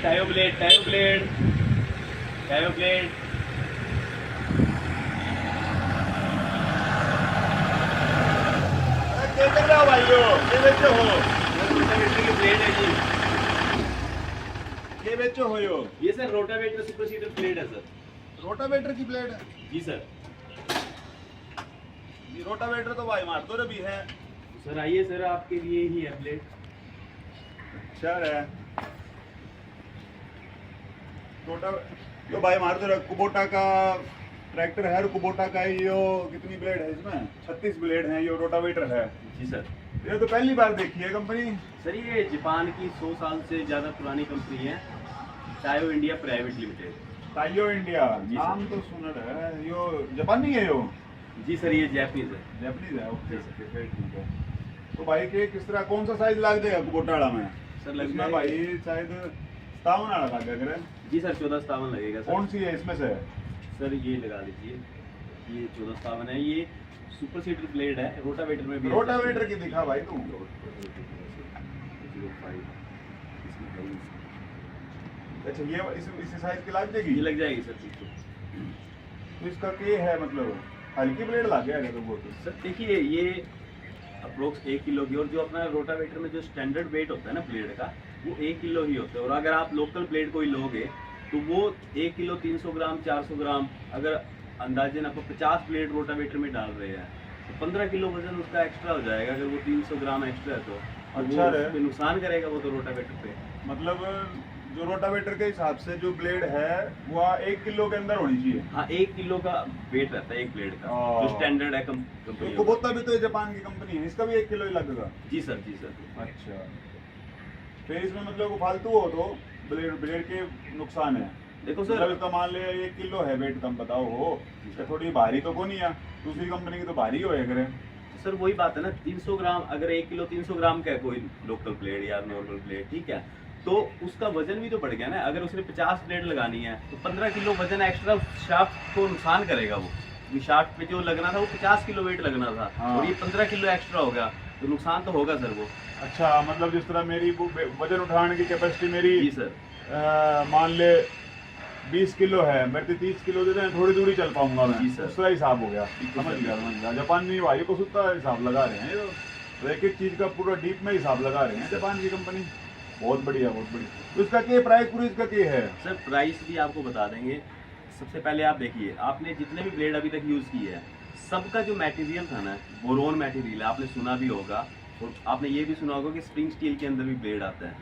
टायो blade, टायो blade, टायो blade. क्या कर रहे हो भाइयों? क्या बेचो हो? रोटावेटर की ब्लेड है जी। क्या बेचो हो यो? ये sir rotavator super seeder blade है सर। रोटावेटर की ब्लेड है। जी सर। ये रोटावेटर तो भाई मार दो रे भी है। सर आइए सर, आपके लिए ही है ब्लेड। अच्छा है। रोटा यो भाई मार दो रे। कुबोटा का ट्रैक्टर है, कुबोटा का है यो। कितनी ब्लेड है इसमें? 36 ब्लेड है। यो रोटावेटर है। जी सर। ये तो पहली बार देखी है कंपनी। सर ये जापान की 100 साल से ज़्यादा पुरानी कंपनी है, टायो इंडिया प्राइवेट लिमिटेड। टाइयो इंडिया जी नाम तो सुनर है। यो जापानी है यो? जी सर, ये जैपनीज है। जापानीज है। ओके ओके फिर ठीक है। तो भाई के किस तरह कौन सा साइज लग जाएगा कुबोटा वाला में? सर लग इसमें जाएगा। भाई शायद 57 वाला लग गया। जी सर 1457 लगेगा सर। कौन सी है इसमें से? सर ये लगा लीजिए, ये 1457 है। ये सुपर सीडर ब्लेड है, रोटावेटर में भी। रोटावेटर की दिखा भाई तू। 05 इसमें है ही। अच्छा ये इसी साइज की लग ये जाएगी? लग जाएगी सर बिल्कुल। तो इसका क्या है मतलब? हल्की ब्लेड लग गया तो वो तो। सर देखिए ये अप्रोक्स 1 किलो की, और जो अपना रोटावेटर में जो स्टैंडर्ड वेट होता है ना ब्लेड का, वो 1 किलो ही होता है। और अगर आप लोकल ब्लेड कोई लोगे तो वो 1 किलो 300 ग्राम 400 ग्राम, अगर अंदाजन आपको 50 ब्लेड रोटावेटर में डाल रहे हैं तो 15 किलो वजन उसका एक्स्ट्रा हो जाएगा। अगर वो 300 ग्राम एक्स्ट्रा है तो अच्छा वो है। उस पे नुकसान करेगा वो तो रोटावेटर पे। मतलब जो रोटावेटर के हिसाब से जो ब्लेड है वो 1 किलो के अंदर होनी चाहिए। हाँ 1 किलो का वेट रहता है एक ब्लेड का, जो स्टैंडर्ड है तो कंपनी। कुबोटा भी तो जापान की कंपनी है, इसका भी 1 किलो ही लगेगा। जी सर, जी सर। अच्छा फिर इसमें मतलब वो फालतू हो तो ब्लेड ब्लेड के नुकसान है। देखो मतलब सर, इसका मान ले 1 किलो है वेट, कम बताओ हो तो थोड़ी भारी तो कोनी है। दूसरी कंपनी की तो भारी हो करे। सर वही बात है ना, 300 ग्राम, अगर 1 किलो 300 ग्राम का है कोई लोकल ब्लेड या नॉर्मल ब्लेड, ठीक है, तो उसका वजन भी तो बढ़ गया ना। अगर उसने 50 ब्लेड लगानी है तो 15 किलो वजन एक्स्ट्रा शाफ्ट को नुकसान करेगा। वो शाफ्ट पे जो लगना था वो 50 किलो वेट लगना था, हाँ। और ये 15 किलो एक्स्ट्रा हो गया तो नुकसान तो होगा सर वो। अच्छा मतलब जिस तरह मेरी वो वजन उठाने की कैपेसिटी मेरी जी सर। मान ले 20 किलो है, मेरे 30 किलो दे दें, थोड़ी दूरी चल पाऊंगा मैं। जी सर। उसका हिसाब हो गया। बिल्कुल समझ सर। गया। जापानी भाई को सुद्धा हिसाब लगा रहे हैं ये तो। एक एक चीज का पूरा डीप में हिसाब लगा रहे हैं जापान की कंपनी। बहुत बढ़िया बहुत बढ़िया। तो इसका क्या प्राइस पूरी इसका क्या है? सर प्राइस भी आपको बता देंगे। सबसे पहले आप देखिए, आपने जितने भी ब्लेड अभी तक यूज़ किए हैं सबका जो मटेरियल था ना, बोरोन मटेरियल है। आपने सुना भी होगा, और आपने ये भी सुना होगा कि स्प्रिंग स्टील के अंदर भी ब्लेड आता है।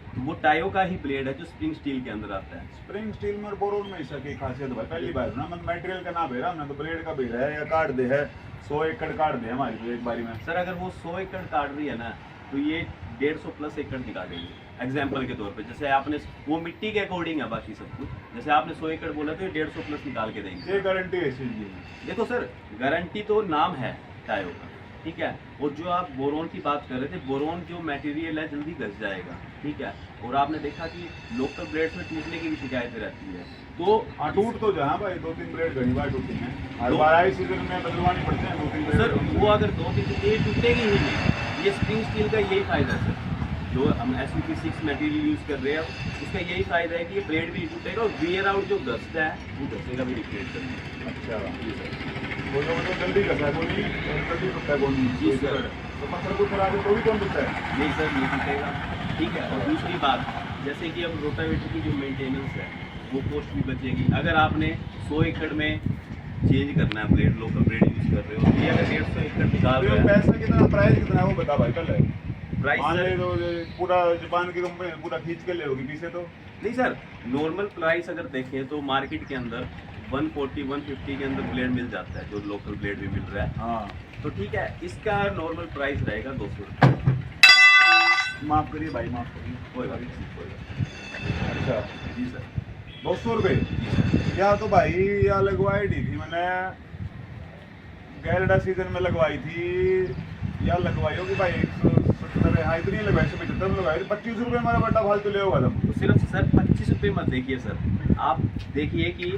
तो वो टायो का ही ब्लेड है जो स्प्रिंग स्टील के अंदर आता है। स्प्रिंग स्टील में और बोरोन में इसका की खासियत भाई? पहली बार ना मैं मटेरियल का ना भेजा हमने, तो ब्लेड का भेजा है या काट दे है 100 एकड़ काट दे हमारी तो एक बारी में। सर अगर वो 100 एकड़ काट रही है ना तो ये 150 प्लस एकड़ निकालेगी। एग्जाम्पल के तौर पे, जैसे आपने वो मिट्टी के अकॉर्डिंग है बाकी सब कुछ, जैसे आपने 100 एकड़ बोला तो ये 150 प्लस निकाल के देंगे। ये गारंटी है इस चीज की? देखो सर, गारंटी तो नाम है टायो का, ठीक है, और जो आप बोरोन की बात कर रहे थे, बोरोन जो मटेरियल है जल्दी घस जाएगा, ठीक है। और आपने देखा कि लोकल ब्लेड्स में टूटने की भी शिकायतें रहती है, तो हाँ टूट तो जहाँ भाई 2-3 ब्लेड घनी बार टूटी हैं। हर दो- बार आई सीजन में बदलवानी पड़ते हैं 2-3 ब्लेड। सर वो अगर 2-3 ये टूटेगी ही नहीं। ये स्प्रिंग स्टील का यही फायदा है सर, जो हम SUP6 मटेरियल यूज़ कर रहे हैं उसका यही फायदा है कि ये ब्लेड भी नहीं टूटेगा, और वियर आउट जो घसता है वो घसेगा भी रिप्लेस करना। अच्छा जी सर। वो जो जल्दी करता है कोई जल्दी टूटता है कोई। जी सर। तो पत्थर को खराब है तो भी कौन टूटता है? नहीं सर नहीं टूटेगा, ठीक है। और दूसरी बात, जैसे कि अब रोटावेटर की जो मेंटेनेंस है वो कॉस्ट भी बचेगी। अगर आपने 100 एकड़ में चेंज करना है ब्लेड, लोकल ब्लेड यूज़ कर रहे हो, तो ये अगर 150 एकड़ निकाल तो रहे हैं, पैसा कितना, प्राइस कितना है वो बता भाई पहले। प्राइस मान ले सर, तो ये पूरा जापान की कंपनी पूरा खींच के ले होगी पीछे तो। नहीं सर, नॉर्मल प्राइस अगर देखें तो मार्केट के अंदर 140-150 के अंदर ब्लेड मिल जाता है, जो लोकल ब्लेड भी मिल रहा है। हाँ तो ठीक है, इसका नॉर्मल प्राइस रहेगा 200 रुपये। माफ करिए भाई माफ करिए। कोई बात नहीं, कोई बात अच्छा नहीं। जी सर। 200 रुपये या तो भाई या लगवाई दी थी मैंने गैरडा सीजन में लगवाई थी, या लगवाई होगी भाई 170। हाँ इतनी लगवाई 175 लगवाई थी। 25 रुपये हमारा बड्डा फालतू ले होगा तुम। तो सिर्फ सर 25 रुपये मत देखिए सर, आप देखिए कि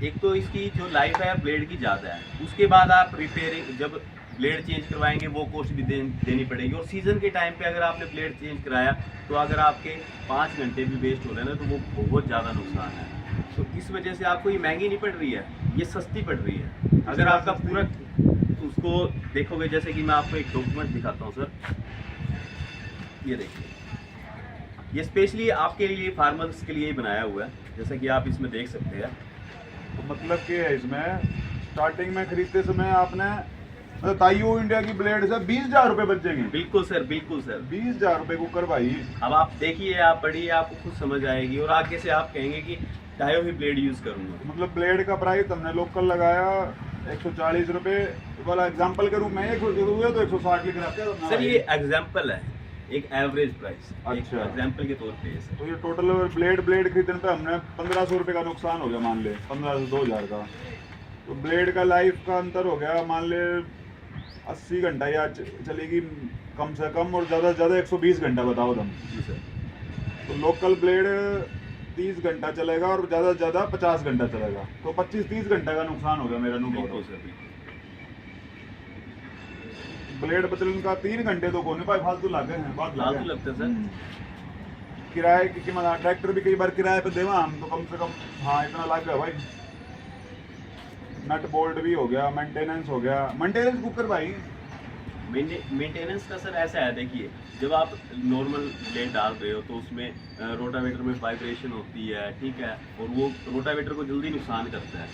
एक तो इसकी जो लाइफ है ब्लेड की ज़्यादा है, उसके बाद आप रिपेयरिंग जब ब्लेड चेंज करवाएंगे वो कॉस्ट भी देनी पड़ेगी। और सीजन के टाइम पे अगर आपने ब्लेड चेंज कराया तो अगर आपके 5 घंटे भी वेस्ट हो रहे हैं ना तो वो बहुत ज़्यादा नुकसान है। तो इस वजह से आपको ये महंगी नहीं पड़ रही है, ये सस्ती पड़ रही है। अगर आपका पूरा उसको देखोगे, जैसे कि मैं आपको एक डॉक्यूमेंट दिखाता हूँ सर, ये देखिए, ये स्पेशली आपके लिए फार्मर्स के लिए ही बनाया हुआ है, जैसा कि आप इसमें देख सकते हैं। तो मतलब कि इसमें स्टार्टिंग में खरीदते समय आपने मतलब ताइयो इंडिया की ब्लेड से 20,000 रुपये बच जाएंगे। बिल्कुल सर, बिल्कुल सर। 20,000 रुपये कुकर भाई। अब आप देखिए, आप पढ़िए, आपको खुद समझ आएगी और आगे से आप कहेंगे कि टायो ही ब्लेड यूज करूंगा। मतलब ब्लेड का प्राइस हमने लोकल लगाया 140 रुपये वाला एग्जांपल के रूप में, एक हुए तो 160 लिख रखा है सर। ये एग्जांपल है, एक एवरेज प्राइस, अच्छा, एग्जांपल के तौर पे है सर। तो ये टोटल ब्लेड खरीदने पे हमने 1500 रुपये का नुकसान हो गया, मान ले 15 से 2000 का। तो ब्लेड का लाइफ का अंतर हो गया, मान ले 80 घंटा या चलेगी कम से कम, और ज़्यादा से ज़्यादा 120 घंटा बताओ तुम। जी सर। तो लोकल ब्लेड 30 घंटा चलेगा और ज़्यादा से ज़्यादा 50 घंटा चलेगा, तो 25-30 घंटा का नुकसान हो गया मेरा। बिल्कुल सर, बिल्कुल। ब्लेड बदलने का 3 घंटे तो कोने पाए फालतू लागे हैं, बहुत फालतू लगता है सर। किराए की कीमत, ट्रैक्टर भी कई बार किराए पे देवा हम, तो कम से कम हाँ इतना लाग गया भाई। नट बोल्ट भी हो गया, मेंटेनेंस हो गया। मेंटेनेंस कुकर भाई, मेंटेनेंस का सर ऐसा है, देखिए, जब आप नॉर्मल ब्लेड डाल रहे हो तो उसमें रोटावेटर में वाइब्रेशन होती है, ठीक है, और वो रोटावेटर को जल्दी नुकसान करता है,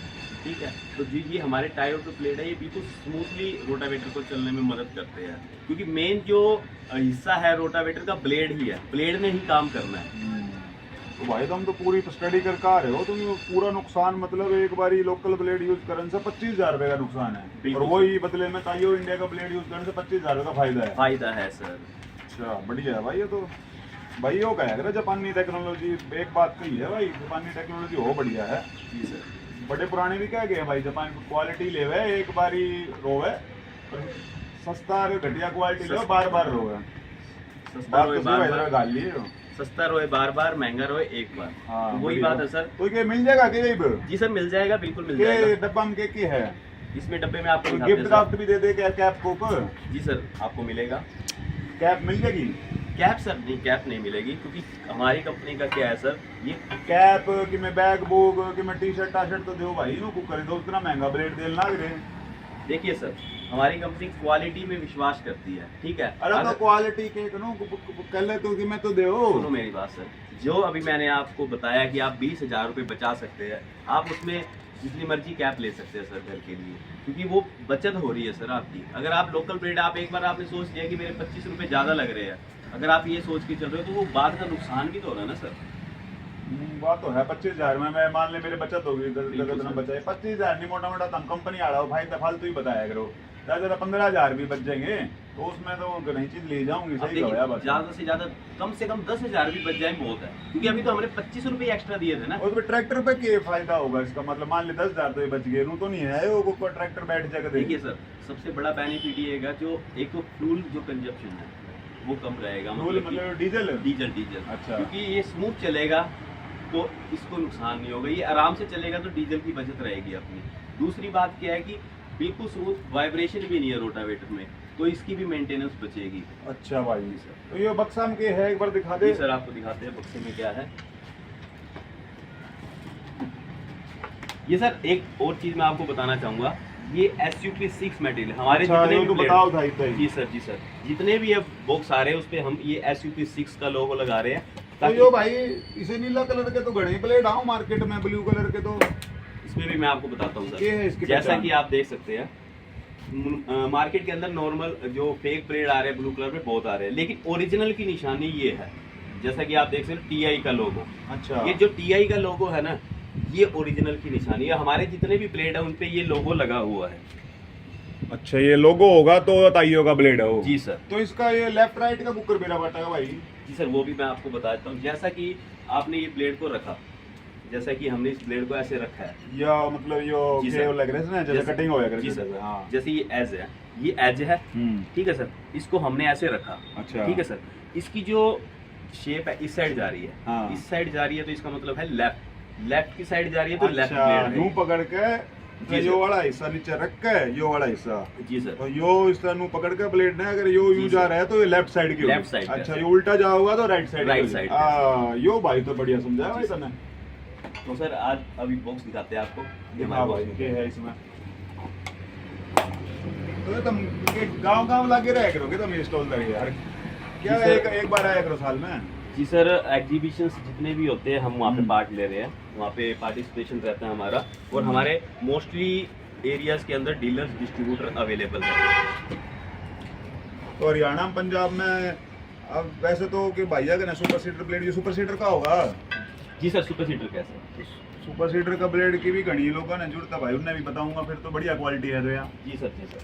ठीक है। तो जी ये हमारे टायर टू ब्लेड है, ये बिल्कुल स्मूथली रोटावेटर को चलने में मदद करते हैं, क्योंकि मेन जो हिस्सा है रोटावेटर का ब्लेड ही है, ब्लेड ने ही काम करना है। तो भाई तुम तो पूरी स्टडी करके आ रहे हो, तुम पूरा नुकसान मतलब एक बारी लोकल ब्लेड यूज करने से 25,000 रुपये का नुकसान है, और वही बदले में ताइयो इंडिया का ब्लेड यूज करने से 25,000 रुपये का फायदा है सर। अच्छा, बढ़िया है भाई। ये तो भाई यो कहेगा जापानी टेक्नोलॉजी, एक बात कही है भाई, जापानी टेक्नोलॉजी हो बढ़िया है। जी सर। बड़े पुराने भी कह गए भाई, जापान की क्वालिटी लेवे एक बारी रोवे, सस्ता घटिया क्वालिटी ले बार बार रोवे। सस्ता रोए बार बार, गाल लिए सस्ता रोए बार बार, महंगा रोए एक बार। हाँ, तो वही बात है सर। तो ये मिल जाएगा कि जी सर, मिल जाएगा, बिल्कुल मिल जाएगा। डब्बा में के है इसमें डब्बे में आपको गिफ्ट गिफ्ट भी दे दे क्या, कैप कोप? जी सर, आपको मिलेगा। कैप मिल जाएगी? कैप सर नहीं, कैप नहीं मिलेगी, क्योंकि हमारी कंपनी का क्या है सर, ये कैप कि मैं बैग बुक कि मैं टी शर्ट टाशर्ट तो दो भाई, नो कुकर दो, इतना महंगा ब्लेड देने लग रहे। देखिए सर, हमारी कंपनी क्वालिटी में विश्वास करती है, ठीक है। अरे तो क्वालिटी के कल तो कि मैं तो दे सुनो मेरी बात सर, जो अभी मैंने आपको बताया कि आप 20,000 रुपये बचा सकते हैं, आप उसमें जितनी मर्जी कैप ले सकते हैं सर घर के लिए, क्योंकि वो बचत हो रही है सर आपकी। अगर आप लोकल ब्लेड, आप एक बार आपने सोच लिया कि मेरे 25 रुपये ज़्यादा लग रहे हैं, अगर आप ये सोच के चल रहे हो तो वो बाद का नुकसान भी तो हो रहा है ना सर। बात तो है। 25,000 में मैं मान ले मेरे बचत होगी, कितना बचा है? 25,000 नहीं, मोटा मोटा तुम कंपनी आ रहा हो भाई, फालतू ही बताया करो। ज़्यादा 15,000 भी बच जाएंगे तो उसमें तो नई चीज ले जाऊंगी। सही कहा बस, ज़्यादा से ज़्यादा कम से कम 10,000 भी बच जाए बहुत है, क्योंकि अभी तो हमने 25 रुपये एक्स्ट्रा दिए थे ना। और उसमें ट्रैक्टर पे क्या फायदा होगा इसका? मतलब मान ले 10,000 तो ये बच गए, तो नहीं है वो ट्रैक्टर बैठ जाएगा। देखिए सर, सबसे बड़ा बेनिफिट ये है जो एक तो फ्यूल जो कंजप्शन है वो कम रहेगा, मतलब डीजल डीजल। अच्छा, क्योंकि ये स्मूथ चलेगा तो इसको नुकसान नहीं होगा, ये आराम से चलेगा तो डीजल की बचत रहेगी अपनी। दूसरी बात क्या है कि बिल्कुल स्मूथ, वाइब्रेशन भी नहीं है रोटावेटर में, तो इसकी भी मेंटेनेंस बचेगी। अच्छा भाई सर, तो ये बक्सा में क्या है, एक बार दिखा दे। सर आपको दिखाते हैं बक्से में क्या है। ये सर एक और चीज मैं आपको बताना चाहूंगा, ये SUP6 मटेरियल हमारे जितने भी बताओ था। जी सर, जितने भी अब बॉक्स आ रहे हैं उस पे हम ये SUP6 का लोगो लगा रहे हैं। तो यो भाई इसे नीला कलर के तो घड़े ब्लेड आओ मार्केट में, ब्लू कलर के तो इसमें भी मैं आपको बताता हूँ सर। जैसा पहचान? कि आप देख सकते हैं मार्केट के अंदर नॉर्मल जो फेक ब्लेड आ रहे हैं ब्लू कलर में बहुत आ रहे हैं, लेकिन ओरिजिनल की निशानी ये है। जैसा कि आप देख सकते हैं TI का लोगो। अच्छा, ये जो TI का लोगो है ना, ये ओरिजिनल की निशानी है। हमारे जितने भी ब्लेड है उनपे ये लोगो लगा हुआ है। अच्छा, ये लोगो होगा तो ताइयो का ब्लेड है वो? जी सर। तो इसका ये लेफ्ट राइट का कुकर मेरा बाटा है भाई? जी सर, वो भी मैं आपको बता देता हूँ। जैसा कि आपने ये ब्लेड को रखा, जैसा कि हमने इस ब्लेड को ऐसे रखा है, या मतलब यो लग रहा है ना, जैसे कटिंग होया करे। जी सर, हाँ। जैसे ये एज है, ये एज है, ठीक है सर, इसको हमने ऐसे रखा। अच्छा, ठीक है सर। इसकी जो शेप है इस साइड जा रही है, हाँ। इस साइड जा रही है तो इसका मतलब है लेफ्ट की साइड जा रही है तो लेफ्ट अच्छा, ब्लेड है। यूं पकड़ के जी यो सर। वाला हिस्सा नीचे रख के यो वाला हिस्सा जी सर। तो यो इस तरह नु पकड़ के ब्लेड ने अगर यो जी यूं सर। जा रहा है तो ये लेफ्ट साइड की होगी। लेफ्ट साइड पे अच्छा सर। ये उल्टा जाओगा तो राइट साइड राइट साइड पे हाँ यो भाई तो बढ़िया समझाया भाई जी सर। तने। तो सर आज अभी बॉक्स दिखाते हैं आपको, ये हाँ हमारे भाई box ये में। है इसमें तो ये तुम गांव लागे रह करोगे तुम ये स्टॉल लगे यार क्या जी सर। एक बार आया करो साल में। जी सर, एग्जीबिशंस जितने भी होते हैं हम वहाँ पे हम्म। पार्ट ले रहे हैं, वहाँ पे पार्टिसिपेशन रहता है हमारा, और हमारे मोस्टली एरियाज के अंदर डीलर्स डिस्ट्रीब्यूटर अवेलेबल है। तो हरियाणा पंजाब में अब वैसे तो कि भैया का ना सुपर सीडर ब्लेड ये सुपर सीडर का होगा। जी सर, सुपर सीटर कैसे? सुपर सीडर का ब्लेड की भी घनी लोगों ने जुड़ता भाई उन्हें भी बताऊंगा फिर तो बढ़िया क्वालिटी है तो यार जी सर। जी सर।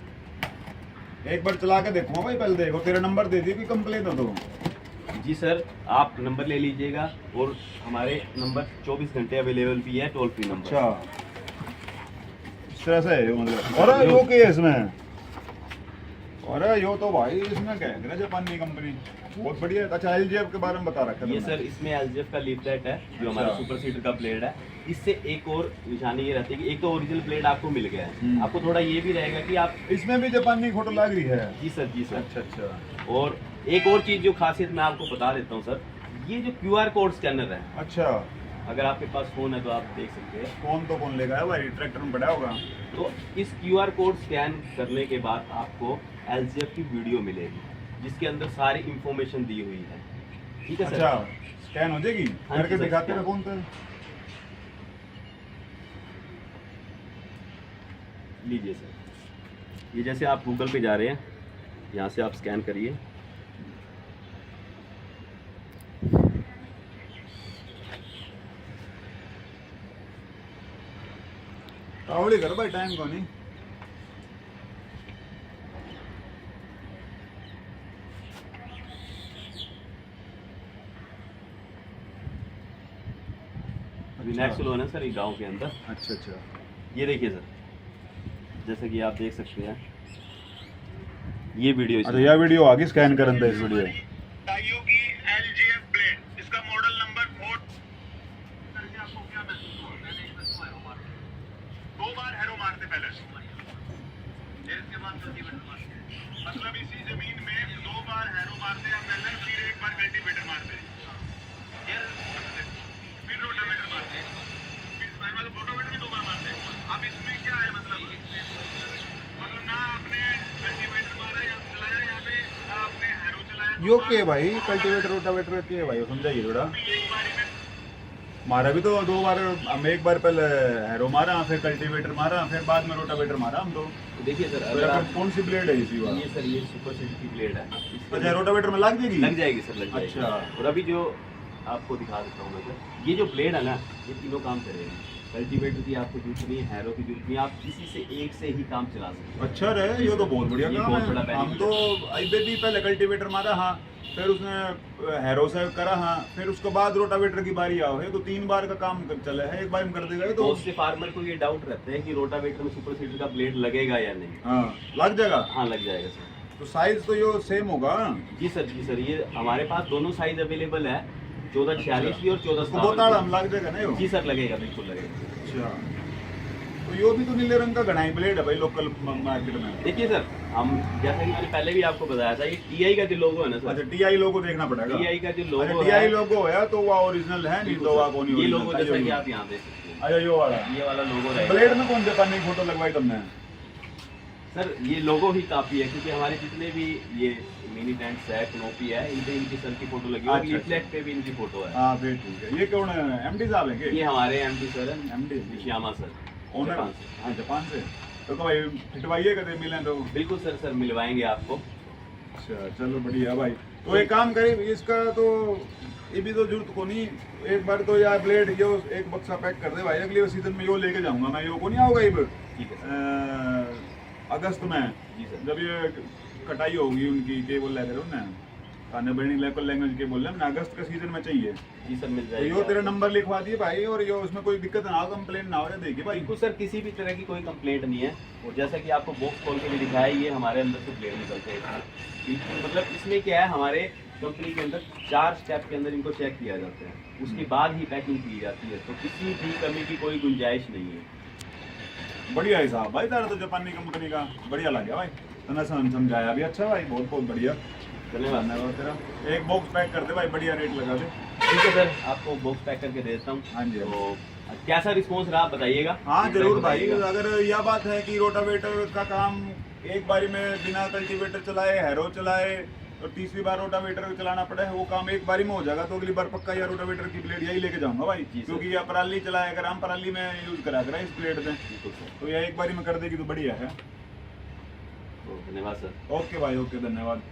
एक बार चला के देखो भाई पहले देखो तेरा नंबर दे दियो कि कंप्लेन हो तो। जी सर, आप नंबर ले लीजिएगा, और हमारे नंबर 24 घंटे अवेलेबल भी है, टोल फ्री नंबर। अच्छा इस तरह से है ये मतलब। अरे यो के इसमें अरे यो तो भाई इसमें क्या है जापानी कंपनी बहुत बढ़िया है। अच्छा एलजीएफ के बारे में बता रखा है ये तुमने। सर इसमें एलजीएफ का लीफलेट है जो हमारा अच्छा। सुपर सीटर का ब्लेड है। इससे एक और निशानी ये रहती है कि एक तो ओरिजिनल ब्लेड आपको मिल गया है, हम्म। आपको थोड़ा ये भी रहेगा कि आप। इसमें भी जापानी फोटो लग रही है। जी सर। जी सर। अच्छा अच्छा और एक और चीज़ जो खासियत मैं आपको बता देता हूँ सर, ये जो QR कोड स्कैनर है, अच्छा अगर आपके पास फ़ोन है तो आप देख सकते हैं। कौन तो कौन लेगा है भाई ट्रैक्टर में पड़ा होगा। तो इस QR कोड स्कैन करने के बाद आपको एलजीएफ की वीडियो मिलेगी जिसके अंदर सारी इंफॉर्मेशन दी हुई है। ठीक है सर। अच्छा स्कैन हो जाएगी हाँ करके जी सर, दिखाते स्कैन। हैं कौन तो लीजिए सर, ये जैसे आप गूगल पे जा रहे हैं, यहाँ से आप स्कैन करिए। आवड़ी कर भाई टाइम को नहीं। अभी नेक्स्ट लोन है सर ये गांव के अंदर। अच्छा अच्छा ये देखिए सर, जैसे कि आप देख सकते हैं ये वीडियो अच्छा यह वीडियो आगे स्कैन करन था इस वीडियो। टाइयो की एलजीएफ ब्लेड, इसका मॉडल नंबर 4 करके आपको क्या महसूस हुआ? मैंने इसमें हैरो मार दिया। 2 बार हैरो मारते पहले, फिर इसके बाद कल्टीवेटर मारते, मतलब इसी जमीन में 2 बार हैरो मारते हैं पहले, फिर 1 बार कल्टीवेटर मारते हैं, फिर रोटावेटर मारते हैं, फिर मतलब रोटावेटर भी 2 बार मारते हैं। अब इसमें क्या है मतलब ना आपने कल्टीवेटर मारा या चलाया यहाँ पे, ना आपने हैरो चलाया। यो के भाई कल्टीवेटर रोटावेटर के भाई समझाइए थोड़ा। एक बारी में मारा भी तो 2 बार हम एक बार पहले हैरो मारा फिर कल्टीवेटर मारा फिर बाद में रोटावेटर मारा हम तो। तो देखिए सर, तो अगर यार आप कौन सी ब्लेड है इसी बार। ये सर ये सुपर सीटर की ब्लेड है, इसके अच्छा रोटावेटर में लग जाएगी। लग जाएगी सर, लग जाएगी। अच्छा। और अभी जो आपको दिखा देता हूँ मैं सर, ये जो ब्लेड है ना, ये तीनों काम करेगी। कल्टीवेटर की आपको जरूरत नहीं है, हैरो की जरूरत नहीं है, आप इसी से एक से ही काम चला सकते हैं। अच्छा रे ये तो बहुत बढ़िया ये काम बहुत बड़ा है। हम benefit तो अबे भी पहले कल्टीवेटर मारा हाँ फिर उसने हैरो से करा हाँ फिर उसके बाद रोटावेटर की बारी आओ है तो 3 बार का काम कर चले है एक बार में कर देगा ये तो। बहुत से फार्मर को ये डाउट रहता है कि रोटावेटर में सुपर सीटर का ब्लेड लगेगा या नहीं। हाँ लग जाएगा। हाँ लग जाएगा सर। तो साइज तो ये सेम होगा। जी सर। जी सर, ये हमारे पास दोनों साइज अवेलेबल है, 1446 भी और 1457 दो ताड़ हम लग जाएगा ना यो। जी सर, लगेगा, बिल्कुल लगेगा। अच्छा तो यो भी तो नीले रंग का घनाई ब्लेड है भाई लोकल मार्केट में। देखिए सर, हम जैसा कि मैंने पहले भी आपको बताया था, ये टीआई का जो लोगो है ना सर, अच्छा टीआई लोगो देखना पड़ेगा। टीआई का जो लोगो अच्छा है, टीआई लोगो है तो वो ओरिजिनल है नहीं तो वो कौन ये लोगो जैसा कि आप यहाँ देख सकते हैं, अच्छा यो वाला ये वाला लोगो रहेगा। ब्लेड में कौन जापानी फोटो लगवाई तुमने। सर ये लोगो ही काफी है, क्योंकि हमारे जितने भी ये मिनी टेंट्स है, कनोपी है, इन पे इनकी सर की फोटो लगी है, और अच्छा, लीफलेट पे भी इनकी फोटो है। हाँ फिर ठीक है। ये कौन है एमडी साहब है ये क्या। हमारे एमडी सर हैं, MD Shyama sir, owner Japan से। हाँ जापान से। तो भाई फिटवाइए कदे मिले तो। बिल्कुल सर, सर मिलवाएंगे आपको। अच्छा चलो बढ़िया भाई। तो एक काम करिए इसका तो ये भी तो जरूरत को नहीं एक बार तो यार ब्लेड यो एक बक्सा पैक कर दे भाई अगले सीजन में यो लेके जाऊंगा मैं यो को नहीं आओगे अब ठीक है सर। अगस्त में जी सर। जब ये कटाई होगी उनकी के बोल रहे हो ना खाने बर्निंग लोकल लैंग्वेज के बोल रहे हैं ना अगस्त का सीजन में चाहिए। जी सर, मिल तो जाएगा यो तेरा आपको। नंबर लिखवा दिए भाई और यो उसमें कोई दिक्कत ना हो कंप्लेन ना हो रहा देखिए भाई। बिल्कुल सर, किसी भी तरह की कोई कंप्लेंट नहीं है, और जैसा कि आपको बॉक्स खोल के भी दिखाया, ये हमारे अंदर से ब्लेड निकलते हैं इसमें। मतलब इसमें क्या है, हमारे कंपनी के अंदर 4 स्टेप के अंदर इनको चेक किया जाता है, उसके बाद ही पैकिंग की जाती है, तो किसी भी कमी की कोई गुंजाइश नहीं है। बढ़िया ही साहब भाई, तारा तो जापानी कंपनी का बढ़िया लग गया भाई, तूने समझाया भी अच्छा भाई, बहुत बहुत बढ़िया, धन्यवाद तेरा। एक बॉक्स पैक कर दे भाई, बढ़िया रेट लगा दे। ठीक है सर, आपको बॉक्स पैक करके दे देता हूँ। हाँ जी। तो कैसा रिस्पॉन्स रहा आप बताइएगा। हाँ जरूर भाई, बताइएगा। अगर यह बात है कि रोटावेटर का काम एक बारी में बिना कल्टीवेटर चलाए, हैरो चलाए और तीसरी बार रोटावेटर चलाना पड़े, वो काम एक बारी में हो जाएगा, तो अगली बार पक्का या रोटावेटर की ब्लेड यही लेके जाऊंगा भाई, जी सर। क्योंकि यह पराली चलाए, अगर हम पराली में यूज करा करा इस ब्लेड में, बिल्कुल सर। तो यह एक बारी में कर देगी तो बढ़िया है। तो धन्यवाद सर। ओके भाई, ओके, धन्यवाद।